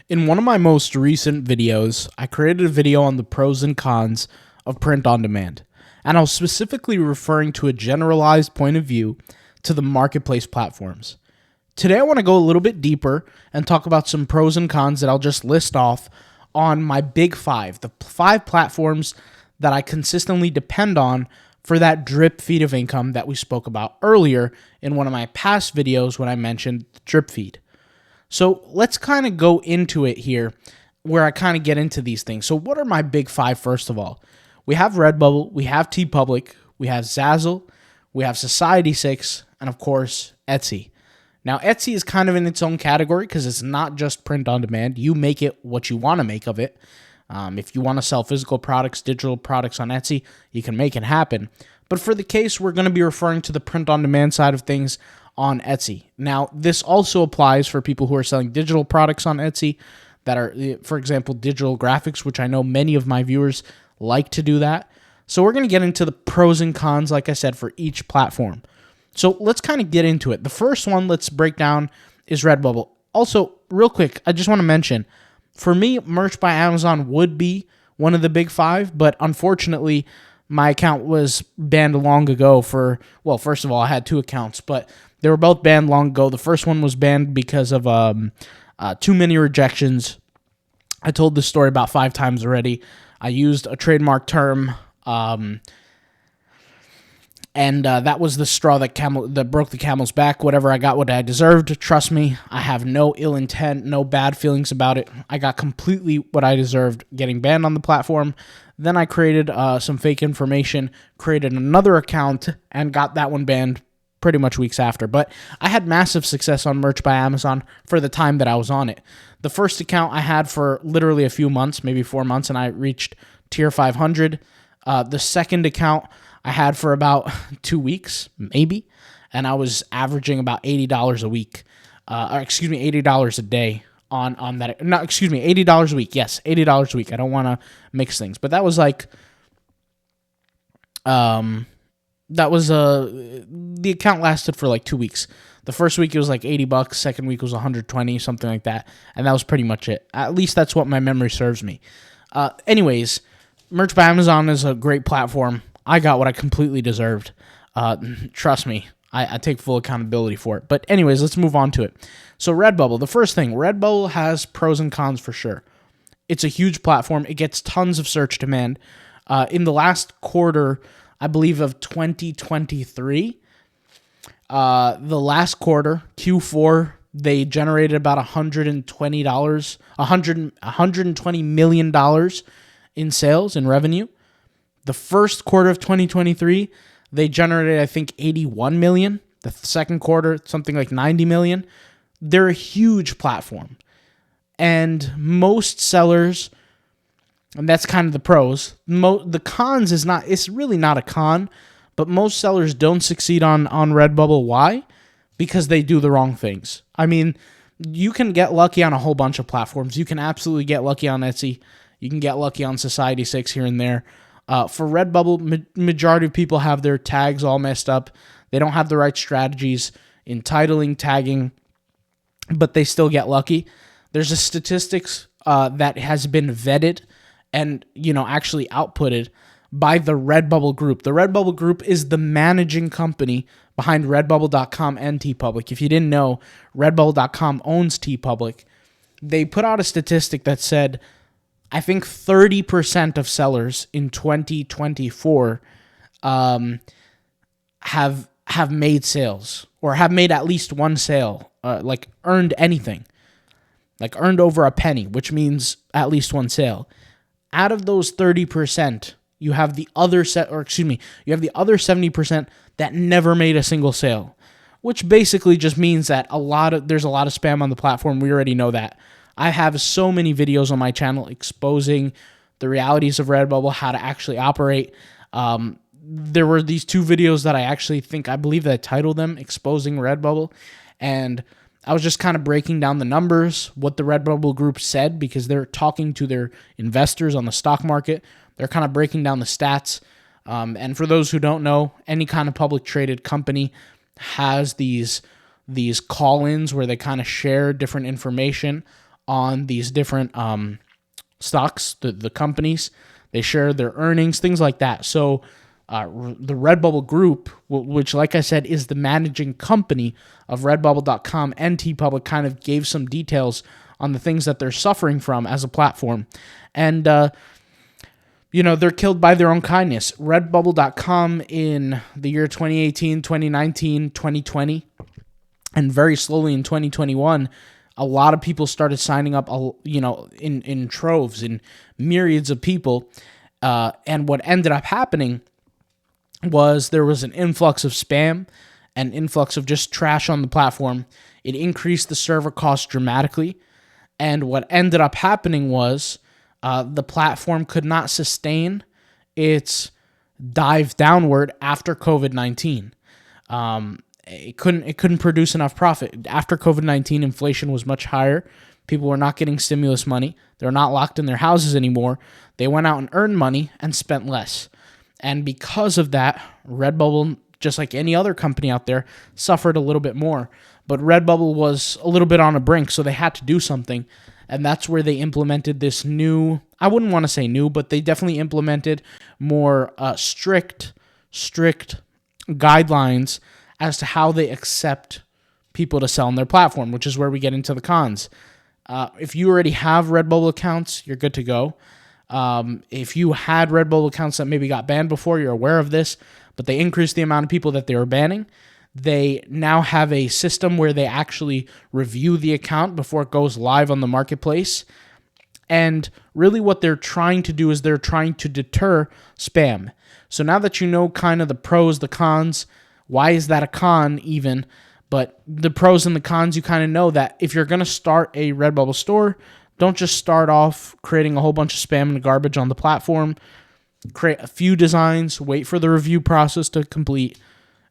In one of my most recent videos, I created a video on the pros and cons of print on demand, and I was specifically referring to a generalized point of view to the marketplace platforms. Today, I want to go a little bit deeper and talk about some pros and cons that I'll just list off on my big five, the five platforms that I consistently depend on for that drip feed of income that we spoke about earlier in one of my past videos when I mentioned the drip feed. So let's kind of go into it here where I kind of get into these things. So what are my big five, first of all? We have Redbubble, we have Teepublic, we have Zazzle, we have Society6, and of course, Etsy. Now, Etsy is kind of in its own category because it's not just print on demand. You make it what you want to make of it. If you want to sell physical products, digital products on Etsy, you can make it happen. But for the case, we're going to be referring to the print on demand side of things on Etsy. Now, this also applies for people who are selling digital products on Etsy that are, for example, digital graphics, which I know many of my viewers like to do that. So we're going to get into the pros and cons, like I said, for each platform. So let's kind of get into it. The first one let's break down is Redbubble. Also, real quick, I just want to mention, for me, merch by Amazon would be one of the big five, but unfortunately, my account was banned long ago for, well, first of all, I had two accounts, but they were both banned long ago. The first one was banned because of too many rejections. I told this story about 5 times already. I used a trademark term, and that was the straw that broke the camel's back. Whatever, I got what I deserved. Trust me, I have no ill intent, no bad feelings about it. I got completely what I deserved getting banned on the platform. Then I created some fake information, created another account, and got that one banned pretty much weeks after. But I had massive success on merch by Amazon for the time that I was on it. The first account I had for literally a few months, maybe 4 months, and I reached tier 500. The second account I had for about 2 weeks, maybe, and I was averaging about $80 a week, $80 a day on that. No, $80 a week. Yes, $80 a week. I don't want to mix things, but that was like, the account lasted for like 2 weeks. The first week it was like $80, second week was 120, something like that, and that was pretty much it. At least that's what my memory serves me. Anyways, merch by Amazon is a great platform. I got what I completely deserved. Trust me, I take full accountability for it. But anyways, let's move on to it. So Redbubble, the first thing, Redbubble has pros and cons for sure. It's a huge platform. It gets tons of search demand. In the last quarter, I believe, of 2023, the last quarter, Q4, they generated about $120 million in sales and revenue. The first quarter of 2023, they generated, I think, 81 million. The second quarter, something like 90 million. They're a huge platform. And most sellers, and that's kind of the pros. The cons it's really not a con, but most sellers don't succeed on Redbubble. Why? Because they do the wrong things. I mean, you can get lucky on a whole bunch of platforms. You can absolutely get lucky on Etsy. You can get lucky on Society6 here and there. For Redbubble, majority of people have their tags all messed up. They don't have the right strategies in titling, tagging, but they still get lucky. There's a statistics that has been vetted and, actually outputted by the Redbubble Group. The Redbubble Group is the managing company behind Redbubble.com and Teepublic. If you didn't know, Redbubble.com owns Teepublic. They put out a statistic that said, I think 30% of sellers in 2024 have made sales or have made at least one sale, like earned anything, like earned over a penny, which means at least one sale. Out of those 30%, you have the other 70% that never made a single sale, which basically just means that there's a lot of spam on the platform. We already know that. I have so many videos on my channel exposing the realities of Redbubble, how to actually operate. There were these 2 videos that I believe that I titled them Exposing Redbubble, and I was just kind of breaking down the numbers, what the Redbubble Group said, because they're talking to their investors on the stock market. They're kind of breaking down the stats. And for those who don't know, any kind of public traded company has these call-ins where they kind of share different information on these different stocks, the companies. They share their earnings, things like that. So the Redbubble Group, which, like I said, is the managing company of Redbubble.com and Teepublic, kind of gave some details on the things that they're suffering from as a platform. And, they're killed by their own kindness. Redbubble.com in the year 2018, 2019, 2020, and very slowly in 2021, a lot of people started signing up, in troves, in myriads of people. And what ended up happening was there was an influx of spam, an influx of just trash on the platform. It increased the server cost dramatically. And what ended up happening was the platform could not sustain its dive downward after COVID-19. It couldn't produce enough profit. After COVID-19, inflation was much higher. People were not getting stimulus money. They're not locked in their houses anymore. They went out and earned money and spent less. And because of that, Redbubble, just like any other company out there, suffered a little bit more. But Redbubble was a little bit on a brink, so they had to do something. And that's where they implemented this new, I wouldn't want to say new, but they definitely implemented more strict guidelines as to how they accept people to sell on their platform, which is where we get into the cons. If you already have Redbubble accounts, you're good to go. If you had Redbubble accounts that maybe got banned before, you're aware of this, but they increased the amount of people that they were banning. They now have a system where they actually review the account before it goes live on the marketplace. And really what they're trying to do is they're trying to deter spam. So now that you know kind of the pros, the cons, why is that a con even? But the pros and the cons, you kind of know that if you're going to start a Redbubble store, don't just start off creating a whole bunch of spam and garbage on the platform. Create a few designs, wait for the review process to complete,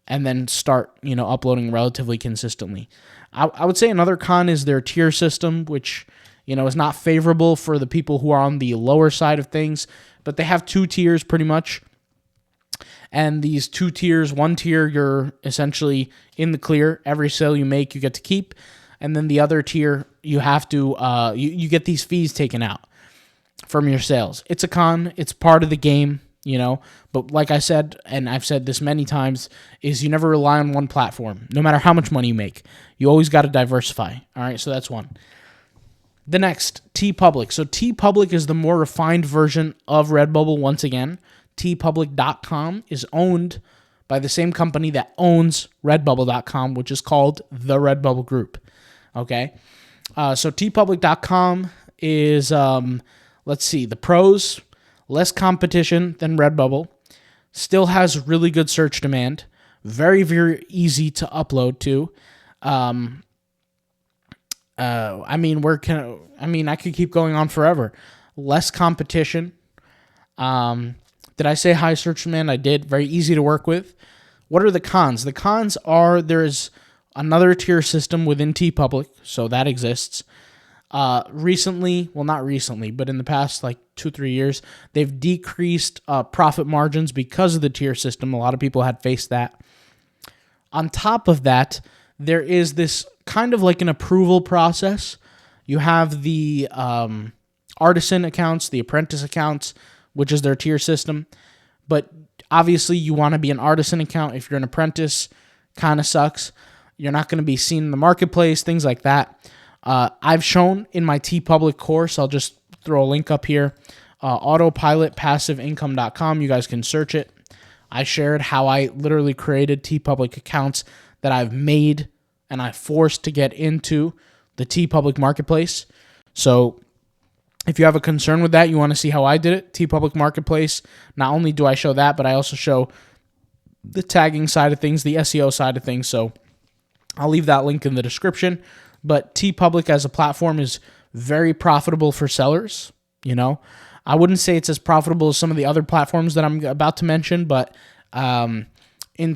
and then start, uploading relatively consistently. I would say another con is their tier system, which, is not favorable for the people who are on the lower side of things, but they have 2 tiers pretty much. And these 2 tiers, one tier, you're essentially in the clear. Every sale you make, you get to keep. And then the other tier, you have to, you get these fees taken out from your sales. It's a con. It's part of the game. But like I said, and I've said this many times, is you never rely on one platform, no matter how much money you make. You always got to diversify. All right, so that's one. The next, Teepublic. So Teepublic is the more refined version of Redbubble once again. Teepublic.com is owned by the same company that owns Redbubble.com, which is called the Redbubble Group. Okay, so Teepublic.com is, let's see, the pros. Less competition than Redbubble, still has really good search demand, very, very easy to upload to. I could keep going on forever. Less competition. Did I say high search demand? I did. Very easy to work with. What are the cons? The cons are there's another tier system within Teepublic, so that exists. Recently, well, not recently, but in the past 2-3 years, they've decreased profit margins because of the tier system. A lot of people had faced that. On top of that, there is this kind of like an approval process. You have the artisan accounts, the apprentice accounts, which is their tier system. But obviously, you want to be an artisan account. If you're an apprentice, kind of sucks. You're not going to be seen in the marketplace, things like that. I've shown in my Teepublic course, I'll just throw a link up here, autopilotpassiveincome.com. You guys can search it. I shared how I literally created Teepublic accounts that I've made and I forced to get into the Teepublic marketplace. So if you have a concern with that, you want to see how I did it, Teepublic marketplace, not only do I show that, but I also show the tagging side of things, the SEO side of things. So I'll leave that link in the description. But Teepublic as a platform is very profitable for sellers. I wouldn't say it's as profitable as some of the other platforms that I'm about to mention, but in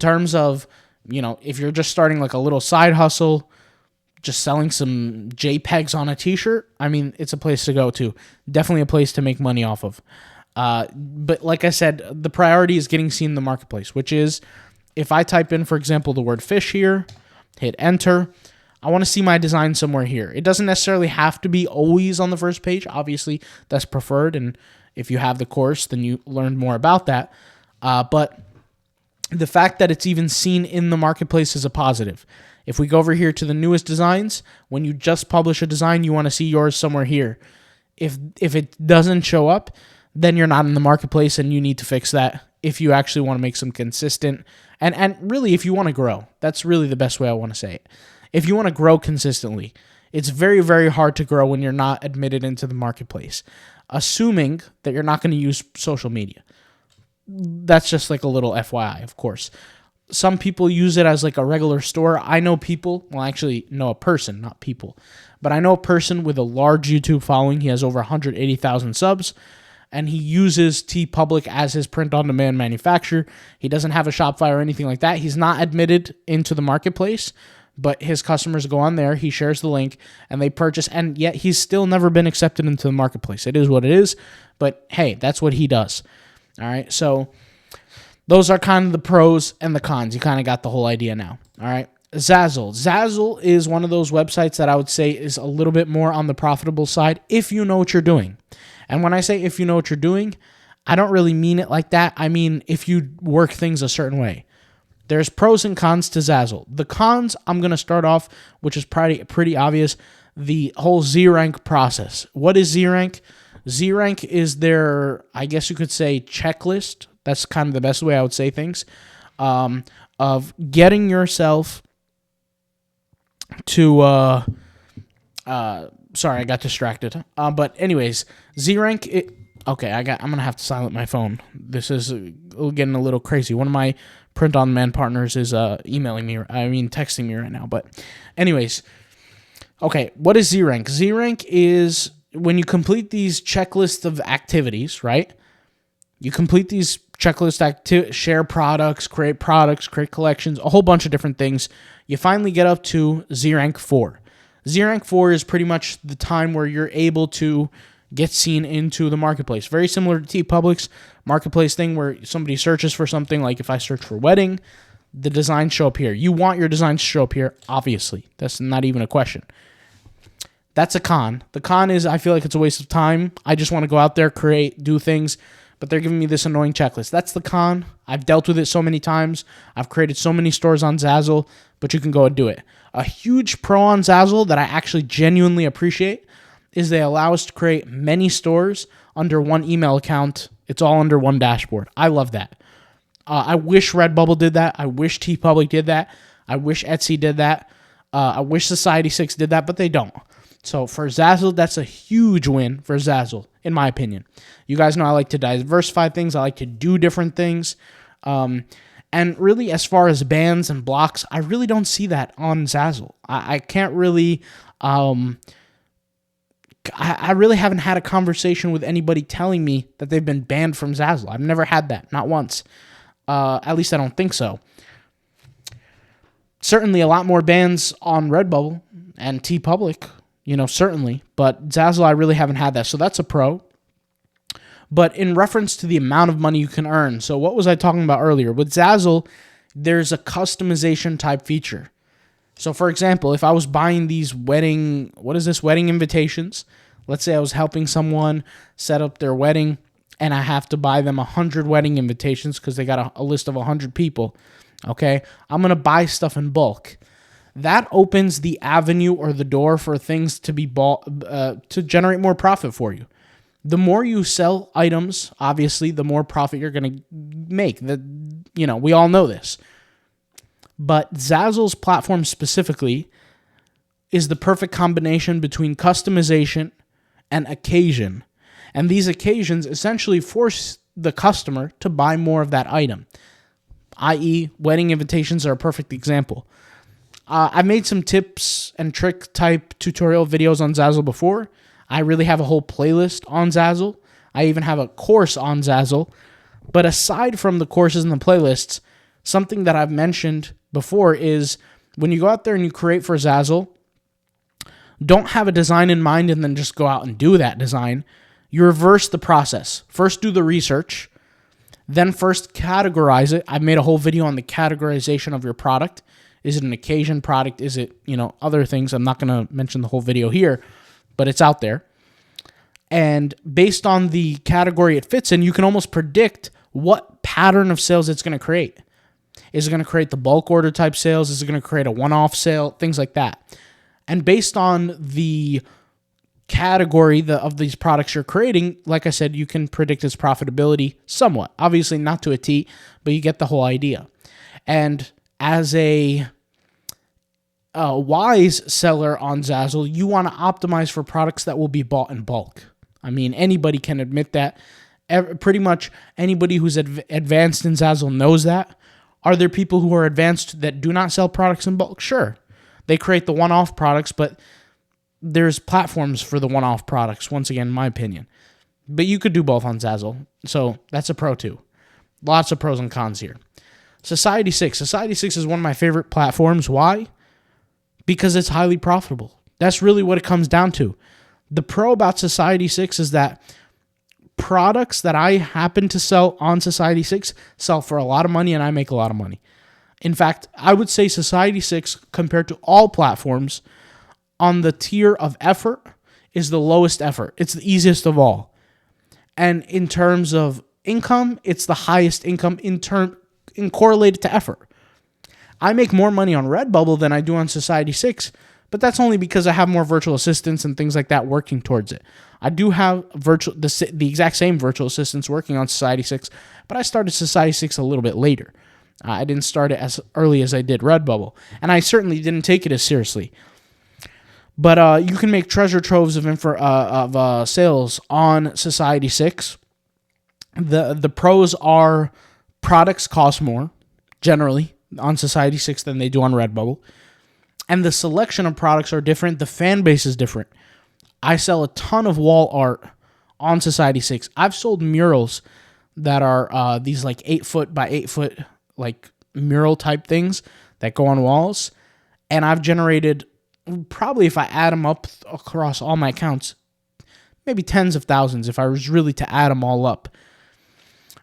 terms of, if you're just starting like a little side hustle, just selling some JPEGs on a t-shirt, it's a place to go to. Definitely a place to make money off of. But like I said, the priority is getting seen in the marketplace, which is if I type in, for example, the word fish here, hit enter, I want to see my design somewhere here. It doesn't necessarily have to be always on the first page. Obviously, that's preferred, and if you have the course, then you learn more about that. But the fact that it's even seen in the marketplace is a positive. If we go over here to the newest designs, when you just publish a design, you want to see yours somewhere here. If it doesn't show up, then you're not in the marketplace, and you need to fix that if you actually want to make some consistent, and really if you want to grow. That's really the best way I want to say it. If you want to grow consistently, it's very, very hard to grow when you're not admitted into the marketplace, assuming that you're not going to use social media. That's just like a little FYI, of course. Some people use it as like a regular store. I know people, well, I actually know a person, not people, but I know a person with a large YouTube following. He has over 180,000 subs, and he uses Teepublic as his print-on-demand manufacturer. He doesn't have a Shopify or anything like that. He's not admitted into the marketplace, but his customers go on there, he shares the link, and they purchase, and yet he's still never been accepted into the marketplace. It is what it is, but hey, that's what he does. All right, so those are kind of the pros and the cons. You kind of got the whole idea now. All right, Zazzle. Zazzle is one of those websites that I would say is a little bit more on the profitable side if you know what you're doing. And when I say if you know what you're doing, I don't really mean it like that. I mean if you work things a certain way. There's pros and cons to Zazzle. The cons, I'm going to start off, which is pretty obvious, the whole Z-Rank process. What is Z-Rank? Z-Rank is their, I guess you could say, checklist. That's kind of the best way I would say things, of getting yourself to, sorry, I got distracted. But anyways, Z-Rank, okay, I'm going to have to silence my phone. This is getting a little crazy. One of my print-on-demand partners is texting me right now. But anyways, okay, what is Z-Rank? Z-Rank is when you complete these checklists of activities, right? You complete these checklist share products, create collections, a whole bunch of different things. You finally get up to Z-Rank 4. Z-Rank 4 is pretty much the time where you're able to get seen into the marketplace. Very similar to Teepublic's marketplace thing where somebody searches for something, like if I search for wedding, the designs show up here. You want your designs to show up here, obviously. That's not even a question. That's a con. The con is I feel like it's a waste of time. I just want to go out there, create, do things, but they're giving me this annoying checklist. That's the con. I've dealt with it so many times. I've created so many stores on Zazzle, but you can go and do it. A huge pro on Zazzle that I actually genuinely appreciate is they allow us to create many stores under one email account. It's all under one dashboard. I love that. I wish Redbubble did that. I wish Teepublic did that. I wish Etsy did that. I wish Society6 did that, but they don't. So for Zazzle, that's a huge win for Zazzle, in my opinion. You guys know I like to diversify things. I like to do different things. And really, as far as bands and blocks, I really don't see that on Zazzle. I can't really... I really haven't had a conversation with anybody telling me that they've been banned from Zazzle. I've never had that, not once. At least I don't think so. Certainly a lot more bans on Redbubble and Teepublic, certainly. But Zazzle, I really haven't had that, so that's a pro. But in reference to the amount of money you can earn, so what was I talking about earlier? With Zazzle, there's a customization type feature. So, for example, if I was buying these wedding invitations, let's say I was helping someone set up their wedding, and I have to buy them 100 wedding invitations because they got a list of 100 people, okay? I'm going to buy stuff in bulk. That opens the avenue or the door for things to be bought, to generate more profit for you. The more you sell items, obviously, the more profit you're going to make. We all know this. But Zazzle's platform specifically is the perfect combination between customization and occasion. And these occasions essentially force the customer to buy more of that item, i.e. wedding invitations are a perfect example. I've made some tips and trick type tutorial videos on Zazzle before. I really have a whole playlist on Zazzle. I even have a course on Zazzle. But aside from the courses and the playlists, something that I've mentioned before is when you go out there and you create for Zazzle, don't have a design in mind and then just go out and do that design. You reverse the process. First do the research, then first categorize it. I made a whole video on the categorization of your product. Is it an occasion product? Is it, other things? I'm not going to mention the whole video here, but it's out there. And based on the category it fits in, you can almost predict what pattern of sales it's going to create. Is it going to create the bulk order type sales? Is it going to create a one-off sale? Things like that. And based on the category of these products you're creating, like I said, you can predict its profitability somewhat. Obviously not to a T, but you get the whole idea. And as a wise seller on Zazzle, you want to optimize for products that will be bought in bulk. I mean, anybody can admit that. Pretty much anybody who's advanced in Zazzle knows that. Are there people who are advanced that do not sell products in bulk? Sure. They create the one-off products, but there's platforms for the one-off products, once again, in my opinion. But you could do both on Zazzle, so that's a pro too. Lots of pros and cons here. Society 6. Society 6 is one of my favorite platforms. Why? Because it's highly profitable. That's really what it comes down to. The pro about Society 6 is that products that I happen to sell on Society 6 sell for a lot of money, and I make a lot of money. In fact, I would say Society 6, compared to all platforms, on the tier of effort, is the lowest effort. It's the easiest of all. And in terms of income, it's the highest income in correlated to effort. I make more money on Redbubble than I do on Society 6, but that's only because I have more virtual assistants and things like that working towards it. I do have the exact same virtual assistants working on Society 6, but I started Society 6 a little bit later. I didn't start it as early as I did Redbubble, and I certainly didn't take it as seriously. But you can make treasure troves of sales on Society 6. The pros are products cost more, generally, on Society 6 than they do on Redbubble. And the selection of products are different. The fan base is different. I sell a ton of wall art on Society 6. I've sold murals that are these like 8-foot by 8-foot like mural type things that go on walls. And I've generated, probably if I add them up across all my accounts, maybe tens of thousands if I was really to add them all up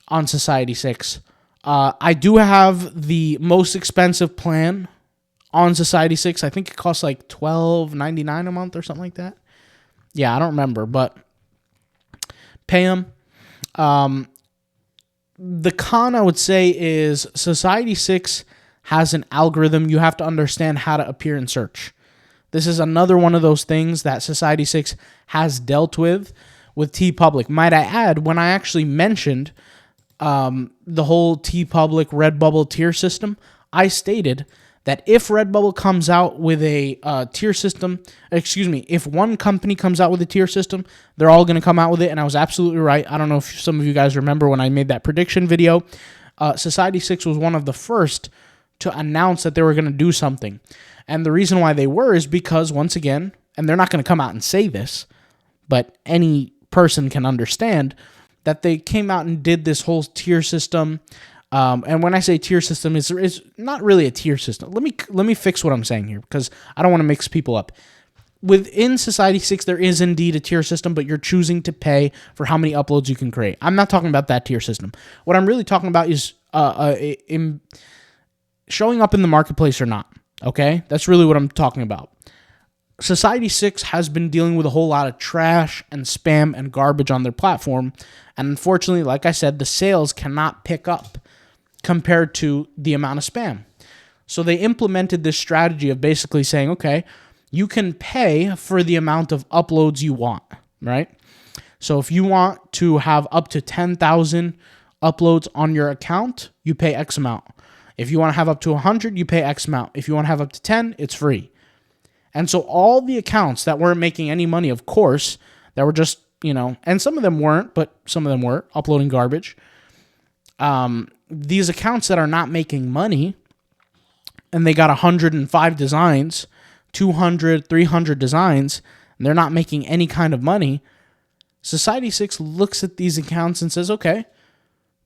on Society 6. I do have the most expensive plan on Society 6. I think it costs like $12.99 a month or something like that. Yeah, I don't remember, but pay them. The con, I would say, is Society 6 has an algorithm. You have to understand how to appear in search. This is another one of those things that Society 6 has dealt with Teepublic. Might I add, when I actually mentioned the whole Teepublic Redbubble tier system, I stated that if Redbubble comes out with a tier system, if one company comes out with a tier system, they're all going to come out with it, and I was absolutely right. I don't know if some of you guys remember when I made that prediction video. Society 6 was one of the first to announce that they were going to do something. And the reason why they were is because, once again, and they're not going to come out and say this, but any person can understand that they came out and did this whole tier system. And when I say tier system, it's not really a tier system. Let me fix what I'm saying here, because I don't want to mix people up. Within Society 6, there is indeed a tier system, but you're choosing to pay for how many uploads you can create. I'm not talking about that tier system. What I'm really talking about is showing up in the marketplace or not. Okay? That's really what I'm talking about. Society 6 has been dealing with a whole lot of trash and spam and garbage on their platform. And unfortunately, like I said, the sales cannot pick up compared to the amount of spam. So they implemented this strategy of basically saying, okay, you can pay for the amount of uploads you want, right? So if you want to have up to 10,000 uploads on your account, you pay X amount. If you want to have up to 100, you pay X amount. If you want to have up to 10, it's free. And so all the accounts that weren't making any money, of course, that were just, and some of them weren't, but some of them were uploading garbage. These accounts that are not making money, and they got 105 designs, 200, 300 designs, and they're not making any kind of money, Society 6 looks at these accounts and says, okay,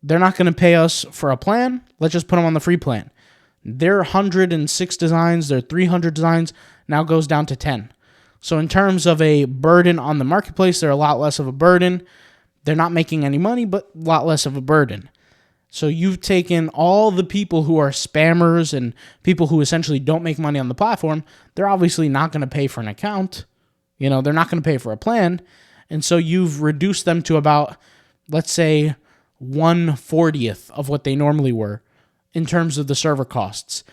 they're not going to pay us for a plan. Let's just put them on the free plan. Their 106 designs, their 300 designs now goes down to 10. So in terms of a burden on the marketplace, they're a lot less of a burden. They're not making any money, but a lot less of a burden. So you've taken all the people who are spammers and people who essentially don't make money on the platform. They're obviously not going to pay for an account. They're not going to pay for a plan. And so you've reduced them to about, let's say, 1/40th of what they normally were in terms of the server costs.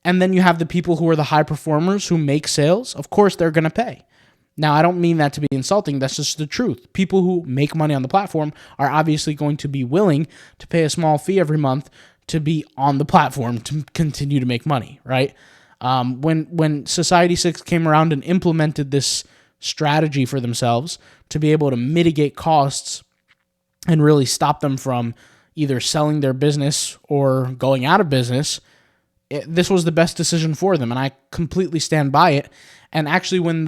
And then you have the people who are the high performers who make sales. Of course, they're going to pay. Now, I don't mean that to be insulting. That's just the truth. People who make money on the platform are obviously going to be willing to pay a small fee every month to be on the platform to continue to make money, right? When Society 6 came around and implemented this strategy for themselves to be able to mitigate costs and really stop them from either selling their business or going out of business, this was the best decision for them, and I completely stand by it. And actually, when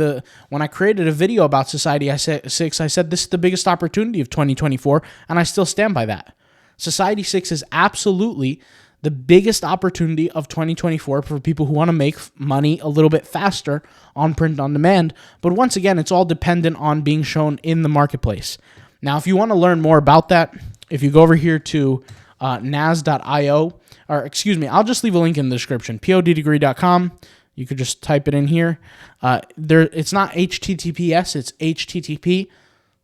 I created a video about Society 6, I said this is the biggest opportunity of 2024, and I still stand by that. Society 6 is absolutely the biggest opportunity of 2024 for people who want to make money a little bit faster on print on demand. But once again, it's all dependent on being shown in the marketplace. Now, if you want to learn more about that, if you go over here to naz.io, or excuse me, I'll just leave a link in the description, poddegree.com. You could just type it in here. It's not HTTPS, it's HTTP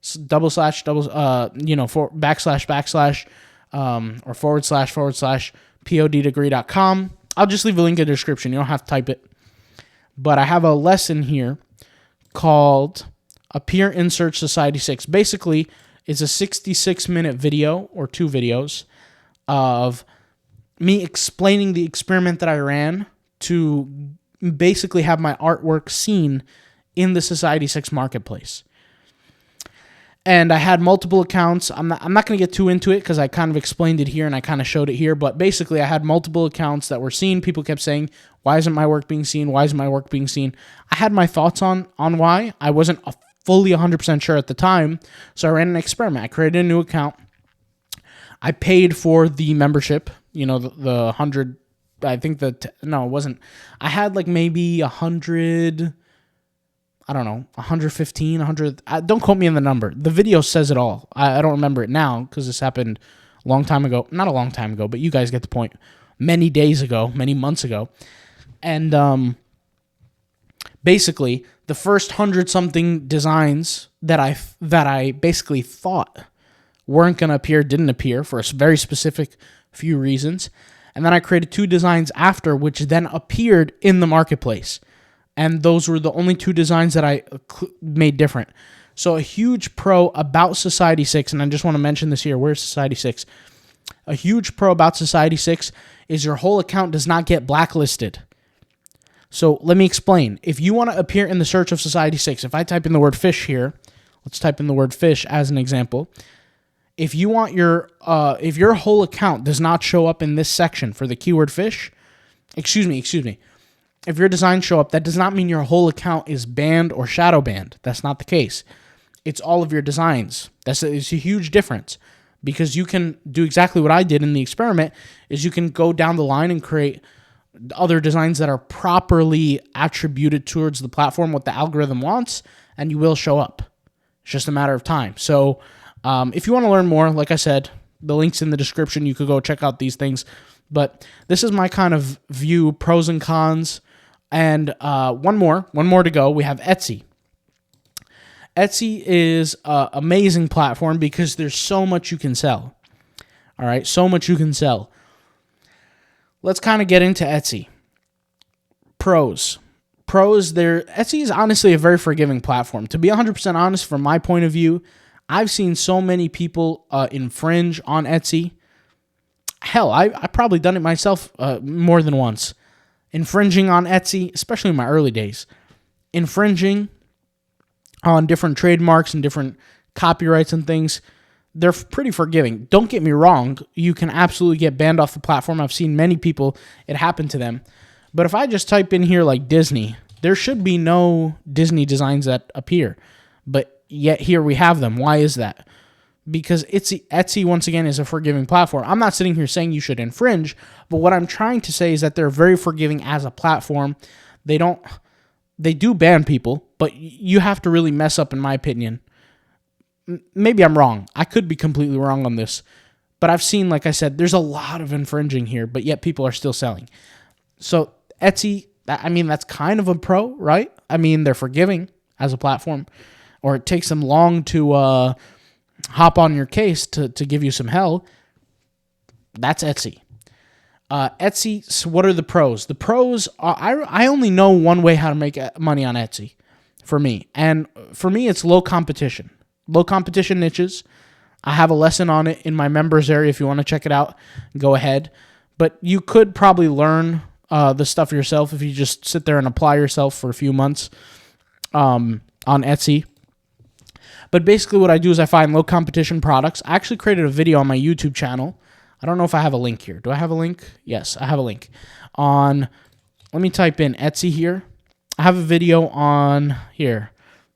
// poddegree.com. I'll just leave a link in the description. You don't have to type it. But I have a lesson here called Appear in Search Society 6. Basically, it's a 66-minute video or 2 videos of me explaining the experiment that I ran to basically have my artwork seen in the Society 6 marketplace. And I had multiple accounts. I'm not going to get too into it because I kind of explained it here and I kind of showed it here. But basically, I had multiple accounts that were seen. People kept saying, why isn't my work being seen? Why isn't my work being seen? I had my thoughts on why. I wasn't fully 100% sure at the time. So I ran an experiment. I created a new account. I paid for the membership, the 100. I think no, it wasn't. I had like maybe 100. I don't know, 115, 100. Don't quote me on the number. The video says it all. I don't remember it now because this happened a long time ago. Not a long time ago, but you guys get the point. Many days ago, many months ago. And basically, the first 100-something designs that I basically thought weren't going to appear didn't appear for a very specific few reasons. And then I created 2 designs after, which then appeared in the marketplace. And those were the only 2 designs that I made different. So a huge pro about Society 6, and I just want to mention this here. Where's Society 6? A huge pro about Society 6 is your whole account does not get blacklisted. So let me explain. If you want to appear in the search of Society 6, if I type in the word fish here, let's type in the word fish as an example. If you want if your whole account does not show up in this section for the keyword fish, excuse me. If your designs show up, that does not mean your whole account is banned or shadow banned. That's not the case. It's all of your designs. It's a huge difference because you can do exactly what I did in the experiment is you can go down the line and create other designs that are properly attributed towards the platform, what the algorithm wants, and you will show up. It's just a matter of time. So if you want to learn more, like I said, the link's in the description. You could go check out these things. But this is my kind of view, pros and cons. And one more to go. We have Etsy. Etsy is an amazing platform because there's so much you can sell. All right, so much you can sell. Let's kind of get into Etsy. Pros, Etsy is honestly a very forgiving platform. To be 100% honest, from my point of view, I've seen so many people infringe on Etsy. Hell, I've probably done it myself more than once. Infringing on Etsy, especially in my early days. Infringing on different trademarks and different copyrights and things. They're pretty forgiving. Don't get me wrong. You can absolutely get banned off the platform. I've seen many people, it happen to them. But if I just type in here like Disney, there should be no Disney designs that appear. But yet here we have them. Why is that? Because Etsy, once again, is a forgiving platform. I'm not sitting here saying you should infringe, but what I'm trying to say is that they're very forgiving as a platform. They do ban people, but you have to really mess up, in my opinion. Maybe I'm wrong. I could be completely wrong on this, but But I've seen, like I said, there's a lot of infringing here, but yet people are still selling. So Etsy, I mean, that's kind of a pro, right? I mean, they're forgiving as a platform, or it takes them long to hop on your case to give you some hell. That's Etsy. Etsy, so what are the pros? The pros are, I only know one way how to make money on Etsy for me. And for me, it's low competition. Low competition niches. I have a lesson on it in my members area. If you want to check it out, go ahead. But you could probably learn the stuff yourself if you just sit there and apply yourself for a few months on Etsy. But basically what I do is I find low competition products. I actually created a video on my YouTube channel. I don't know if I have a link here. Do I have a link? Yes, I have a link. Let me type in Etsy here. I have a video on here.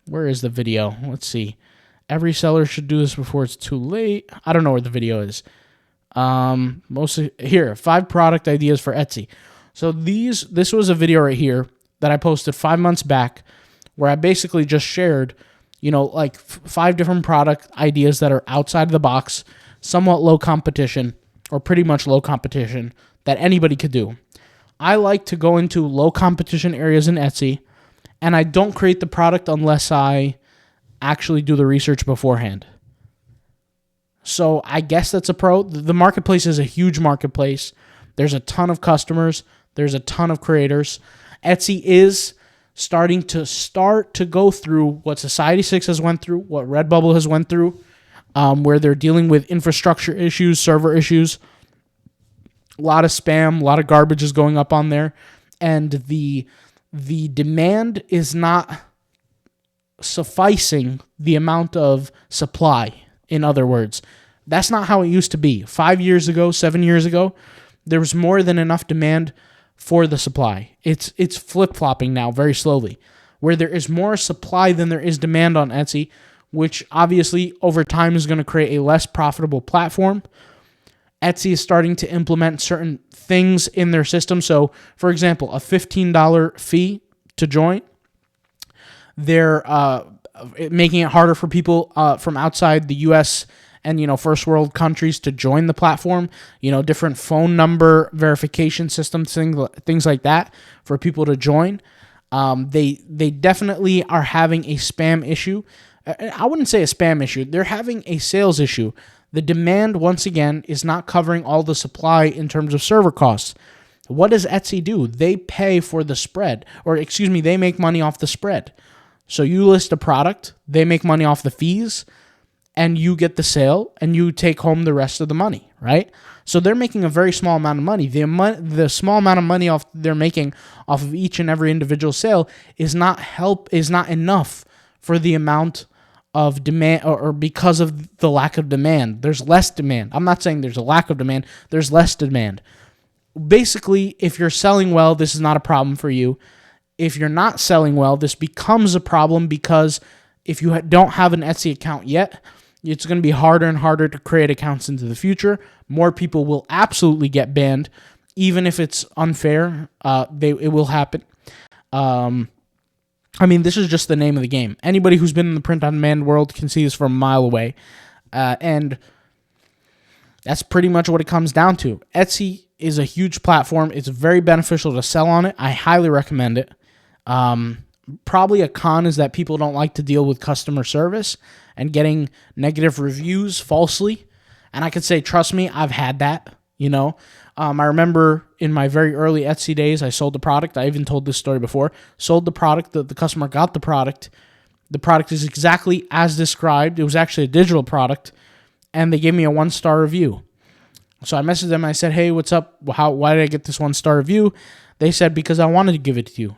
Where is the video? Let's see. Every seller should do this before it's too late. I don't know where the video is. Mostly here, 5 product ideas for Etsy. So this was a video right here that I posted 5 months back where I basically just shared, like 5 different product ideas that are outside of the box, somewhat low competition, or pretty much low competition, that anybody could do. I like to go into low competition areas in Etsy, and I don't create the product unless I actually do the research beforehand. So I guess that's a pro. The marketplace is a huge marketplace. There's a ton of customers. There's a ton of creators. Etsy is starting to go through what Society6 has went through, what Redbubble has went through, where they're dealing with infrastructure issues, server issues, a lot of spam, a lot of garbage is going up on there, and the demand is not sufficing the amount of supply. In other words, that's not how it used to be. 5 years ago, 7 years ago, there was more than enough demand for the supply. It's flip-flopping now very slowly, where there is more supply than there is demand on Etsy, which obviously over time is going to create a less profitable platform. Etsy is starting to implement certain things in their system. So, for example, a $15 fee to join. They're making it harder for people from outside the U.S. and, first world countries to join the platform. Different phone number verification systems, things like that for people to join. They definitely are having a spam issue. I wouldn't say a spam issue. They're having a sales issue. The demand, once again, is not covering all the supply in terms of server costs. What does Etsy do? They pay for the spread, they make money off the spread. So you list a product, they make money off the fees, and you get the sale, and you take home the rest of the money, right? So they're making a very small amount of money. The small amount of money they're making off of each and every individual sale is not enough for the amount of demand, or because of the lack of demand. There's less demand. I'm not saying there's a lack of demand. There's less demand. Basically, if you're selling well, this is not a problem for you. If you're not selling well, this becomes a problem, because if you don't have an Etsy account yet, it's going to be harder and harder to create accounts into the future. More people will absolutely get banned, even if it's unfair. It will happen. This is just the name of the game. Anybody who's been in the print-on-demand world can see this from a mile away. And that's pretty much what it comes down to. Etsy is a huge platform. It's very beneficial to sell on it. I highly recommend it. Probably a con is that people don't like to deal with customer service and getting negative reviews falsely. And I could say, trust me, I've had that, I remember in my very early Etsy days, I sold the product. I even told this story before. Sold the product. The customer got the product. The product is exactly as described. It was actually a digital product. And they gave me a 1-star review. So I messaged them. I said, hey, what's up? Why did I get this 1-star review? They said, because I wanted to give it to you.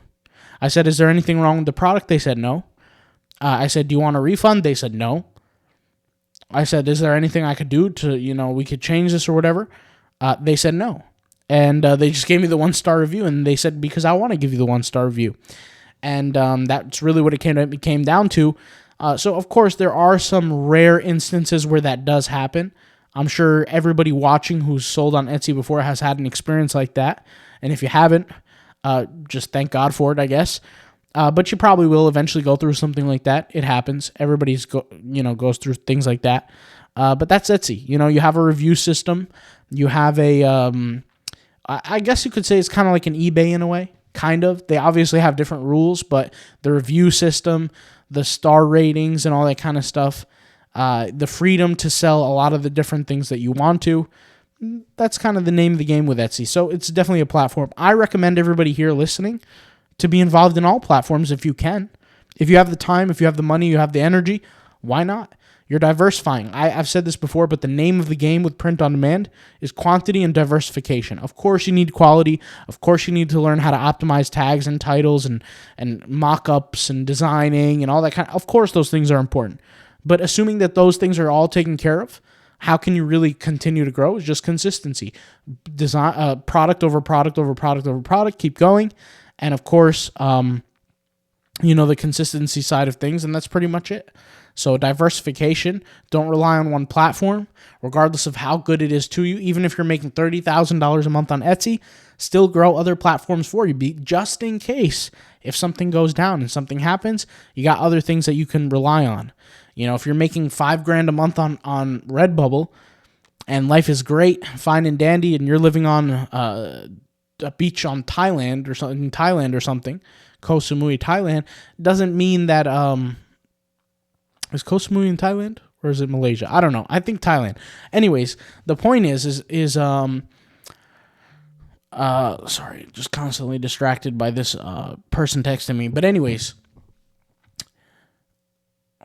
I said, is there anything wrong with the product? They said, no. I said, do you want a refund? They said, no. I said, is there anything I could do to, we could change this or whatever? They said no. And they just gave me the 1-star review, and they said, because I want to give you the 1-star review. And that's really what it came down to. So, of course, there are some rare instances where that does happen. I'm sure everybody watching who's sold on Etsy before has had an experience like that. And if you haven't, just thank God for it, I guess. But you probably will eventually go through something like that. It happens. Everybody's goes through things like that. But that's Etsy. You have a review system. You have I guess you could say it's kind of like an eBay in a way. Kind of. They obviously have different rules, but the review system, the star ratings, and all that kind of stuff, the freedom to sell a lot of the different things that you want to. That's kind of the name of the game with Etsy. So it's definitely a platform. I recommend everybody here listening to be involved in all platforms if you can. If you have the time, if you have the money, you have the energy, why not? You're diversifying. I've said this before, but the name of the game with print on demand is quantity and diversification. Of course, you need quality. Of course, you need to learn how to optimize tags and titles and mock-ups and designing and all that kind of course, those things are important. But assuming that those things are all taken care of, how can you really continue to grow? It's just consistency. Design, product over product over product over product. Keep going. And of course, the consistency side of things, and that's pretty much it. So diversification, don't rely on one platform, regardless of how good it is to you. Even if you're making $30,000 a month on Etsy, still grow other platforms for you, just in case if something goes down and something happens, you got other things that you can rely on. If you're making $5,000 a month on Redbubble, and life is great, fine and dandy, and you're living on a beach on Thailand or something, Koh Samui, Thailand, doesn't mean that is Koh Samui in Thailand or is it Malaysia? I don't know. I think Thailand. Anyways, the point is sorry, just constantly distracted by this person texting me. But anyways,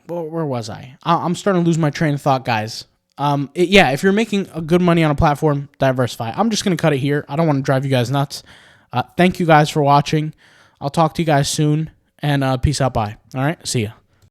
where was I? I'm starting to lose my train of thought, guys. If you're making a good money on a platform, diversify. I'm just going to cut it here. I don't want to drive you guys nuts. Thank you guys for watching. I'll talk to you guys soon, and peace out. Bye. All right. See ya.